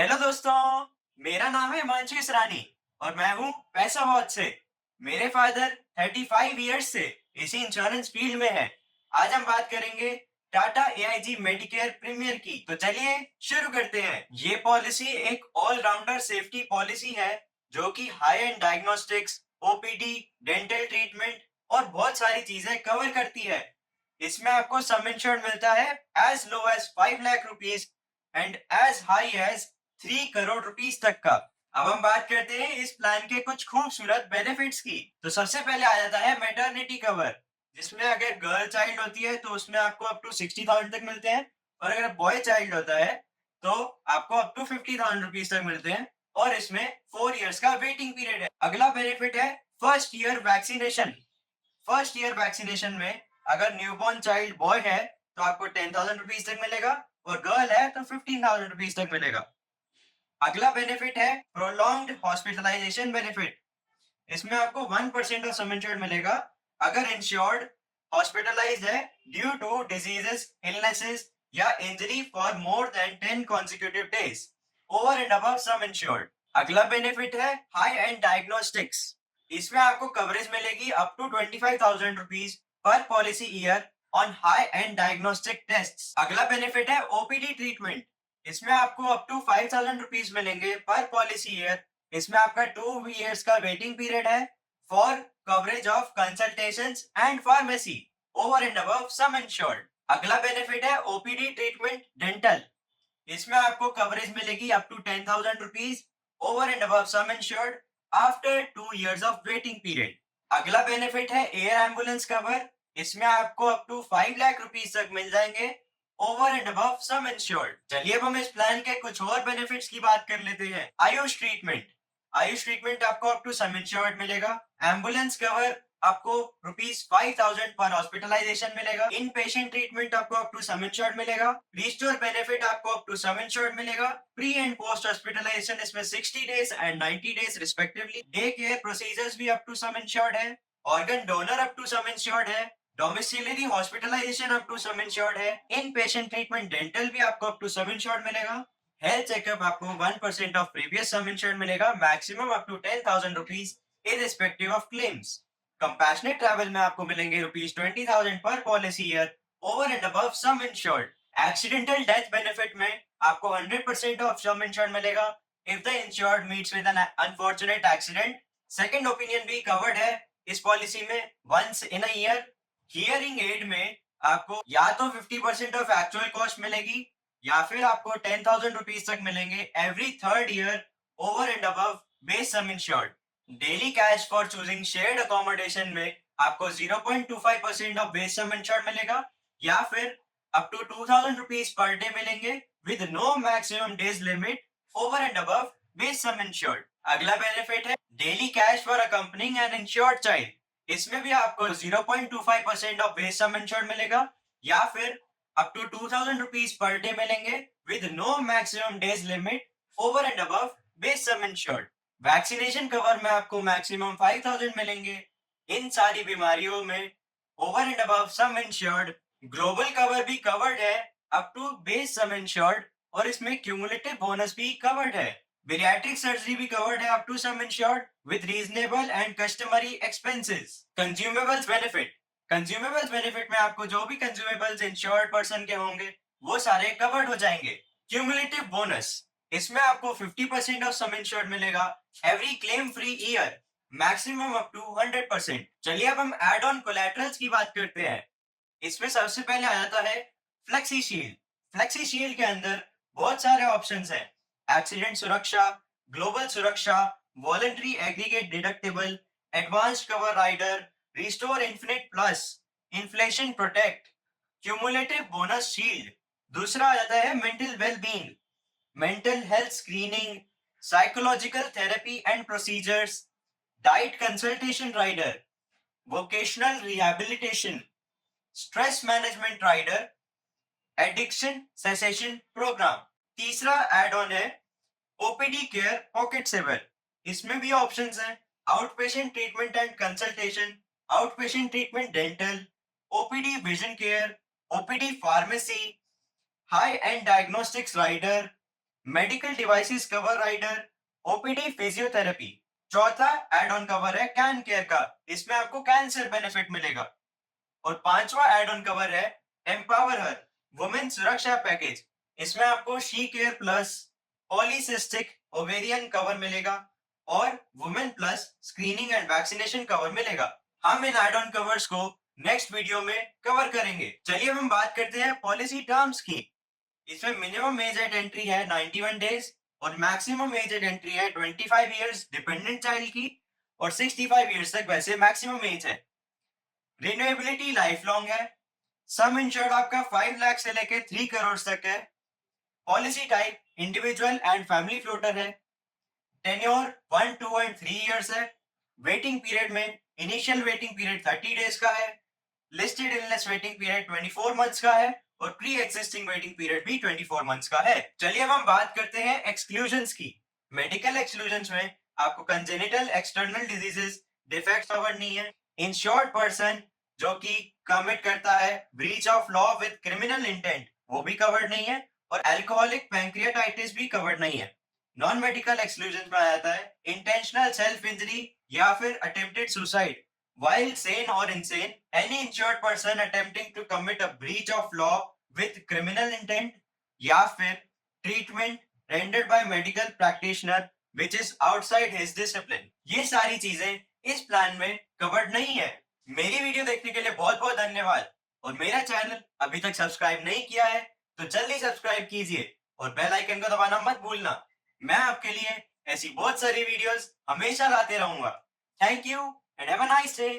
Hello दोस्तों, मेरा नाम है हिमांशु इसरानी और मैं हूँ पैसा बहुत से। मेरे फादर 35 इयर्स से इसी इंश्योरेंस फील्ड में है। आज हम बात करेंगे टाटा एआईजी मेडिकेयर प्रीमियर की। तो चलिए शुरू करते हैं। ये पॉलिसी एक ऑलराउंडर सेफ्टी पॉलिसी है जो कि high end diagnostics, OPD, dental treatment और बहुत सारी चीजें कवर करती है। इसमें आपको सम इंश्योर्ड मिलता है as low as 5 lakh rupees and as high as 3 crore rupees तक का। अब हम बात करते हैं इस प्लान के कुछ खूबसूरत बेनिफिट्स की। तो सबसे पहले आ जाता है मैटरनिटी कवर, जिसमें अगर गर्ल चाइल्ड होती है तो उसमें आपको अप टू 60,000 तक मिलते हैं, और अगर बॉय चाइल्ड होता है तो आपको अप टू 50,000 रुपीज तक मिलते हैं। और इसमें 4 इयर्स का वेटिंग पीरियड है। अगला बेनिफिट है first year vaccination. First year vaccination में अगर न्यूबॉर्न चाइल्ड बॉय है तो आपको 10,000 रुपीज तक मिलेगा, और गर्ल है तो 15,000 रुपीज तक मिलेगा। अगला बेनिफिट है प्रोलॉन्ग्ड हॉस्पिटलाइजेशन बेनिफिट। इसमें आपको 1% ऑफ सम इंश्योर्ड मिलेगा अगर इंश्योर्ड हॉस्पिटलाइज्ड है ड्यू टू डिजीजेस, इलनेसेस या injury for more than 10 consecutive days over and above sum insured. अगला बेनिफिट है हाई एंड डायग्नोस्टिक्स। इसमें आपको कवरेज मिलेगी up to 25,000 rupees per policy year on high end diagnostic test. अगला benefit है OPD treatment. इसमें आपको अप टू 5,000 रुपीज मिलेंगे पर पॉलिसी ईयर। इसमें आपका 2 इयर्स का वेटिंग पीरियड है for coverage of consultations and pharmacy over and above sum insured. अगला बेनिफिट है ओपीडी ट्रीटमेंट डेंटल। इसमें आपको कवरेज मिलेगी up to 10,000 rupees over and above sum insured after 2 years of waiting period. अगला benefit है air ambulance cover. इसमें आपको up to 5 lakh rupees तक मिल जाएंगे over and above sum insured. चलिए अब हम इस प्लान के कुछ और बेनिफिट्स की बात कर लेते हैं। आयुष ट्रीटमेंट। आयुष ट्रीटमेंट आपको अप टू सम इंश्योर्ड मिलेगा। एम्बुलेंस कवर आपको ₹5,000 पर हॉस्पिटलाइजेशन मिलेगा। इन पेशेंट ट्रीटमेंट आपको अप टू सम इंश्योर्ड मिलेगा। रिस्टोर बेनिफिट आपको अप टू सम इंश्योर्ड मिलेगा। प्री एंड पोस्ट हॉस्पिटलाइजेशन इसमें 60 days and 90 days respectively. Day care procedures भी up to sum insured है। Organ donor up to sum insured है। Domiciliary hospitalisation up to sum insured है। In patient treatment dental भी आपको up to sum insured मिलेगा। Health checkup आपको 1% of previous sum insured मिलेगा, maximum up to 10,000 rupees irrespective of claims. Compassionate travel में आपको मिलेंगे ₹20,000 per policy year over and above sum insured. Accidental death benefit में आपको 100% ऑफ सम इंश्योर्ड मिलेगा if the insured meets with an unfortunate accident. Second opinion भी covered है इस policy में once in a year. Hearing aid में आपको या तो 50% ऑफ एक्चुअल कॉस्ट मिलेगी या फिर आपको 10,000 रुपीज तक मिलेंगे every third year over and above base sum insured. Daily cash for choosing shared accommodation में आपको 0.25% ऑफ बेस सम इंश्योर्ड मिलेगा, या फिर up to 2,000 rupees per day मिलेंगे with no maximum days limit over and above base sum insured. अगला benefit है daily cash for accompanying an insured child. इसमें भी आपको 0.25% ऑफ बेस सम इंश्योर्ड मिलेगा, या फिर up to 2,000 rupees per day मिलेंगे with no maximum days limit over and above base sum insured. Vaccination cover में आपको मैक्सिमम 5,000 मिलेंगे इन सारी बीमारियों में over and above sum insured. Global cover भी कवर्ड है up to base sum insured, और इसमें क्यूमुलेटिव बोनस भी कवर्ड है। Bariatric सर्जरी भी कवर्ड है up to sum insured with reasonable and customary expenses. Consumables benefit. Consumables benefit में आपको जो भी कंज्यूमेबल्स इंश्योर्ड पर्सन के होंगे वो सारे कवर्ड हो जाएंगे। Cumulative bonus. इसमें आपको 50% ऑफ सम इंश्योर्ड मिलेगा every claim free year, maximum up to 100%। चलिए अब हम एड ऑन कोलैटरल्स की बात करते हैं। इसमें सबसे पहले आ जाता है फ्लेक्सी शील्ड। फ्लेक्सी शील्ड के अंदर बहुत सारे ऑप्शंस हैं। Accident Suraksha, global Suraksha, voluntary aggregate deductible, advanced cover rider, restore infinite plus, inflation protect, cumulative bonus shield. दूसरा आ जाता है mental wellbeing, mental health screening, psychological therapy and procedures, diet consultation rider, vocational rehabilitation, stress management rider, addiction cessation programme. तीसरा add on है OPD care pocket saver. इसमें भी options हैं out patient treatment and consultation, out patient treatment dental, OPD vision care, OPD pharmacy, high end diagnostics rider, medical devices cover rider, OPD physiotherapy. चौथा add on cover है can care का, इसमें आपको cancer benefit मिलेगा। और पांचवा add on cover है empower her, women Suraksha package. इसमें आपको she care plus, polycystic ovarian cover मिलेगा और women plus screening and vaccination cover मिलेगा। हम इन एड ऑन कवर्स को नेक्स्ट वीडियो में कवर करेंगे। चलिए अब हम बात करते हैं पॉलिसी टर्म्स की। इसमें मिनिमम एज एट एंट्री है 91 डेज और मैक्सिमम एज एट एंट्री है 25 इयर्स डिपेंडेंट चाइल्ड की, और 65 इयर्स तक वैसे मैक्सिमम एज है। रिन्यूएबिलिटी लाइफ लॉन्ग है। सम इंश्योर्ड आपका 5 लाख से लेके 3 करोड़ तक है। Policy type individual and family floater है। टेन्योर 1, 2 एंड 3 इयर्स है। वेटिंग पीरियड में इनिशियल वेटिंग पीरियड 30 डेज का है। Listed illness waiting period 24 months का है और प्री एक्सिस्टिंग वेटिंग पीरियड भी 24 मंथ्स का है। चलिए अब हम बात करते हैं एक्सक्लूजन्स की। मेडिकल एक्सक्लूजन्स में आपको congenital external diseases defect cover नहीं है। इंश्योर्ड पर्सन जो कि कमिट करता है breach of law with criminal intent, वो भी कवर्ड नहीं है। और अल्कोहलिक पैंक्रियाटाइटिस भी कवर्ड नहीं है। नॉन मेडिकल एक्सक्लूजन में आ जाता है इंटेंशनल सेल्फ इंजरी या फिर attempted suicide while sane or insane, any insured person attempting to commit a breach of law with criminal intent या फिर treatment rendered by medical practitioner which is outside his discipline, ये सारी चीजें इस plan में covered नहीं है। मेरी वीडियो देखने के लिए बहुत बहुत धन्यवाद। और मेरा चैनल अभी तक सब्सक्राइब नहीं किया है तो जल्दी सब्सक्राइब कीजिए और बेल आइकन को दबाना मत भूलना। मैं आपके लिए ऐसी बहुत सारी वीडियोस हमेशा लाते रहूंगा। Thank you and have a nice day.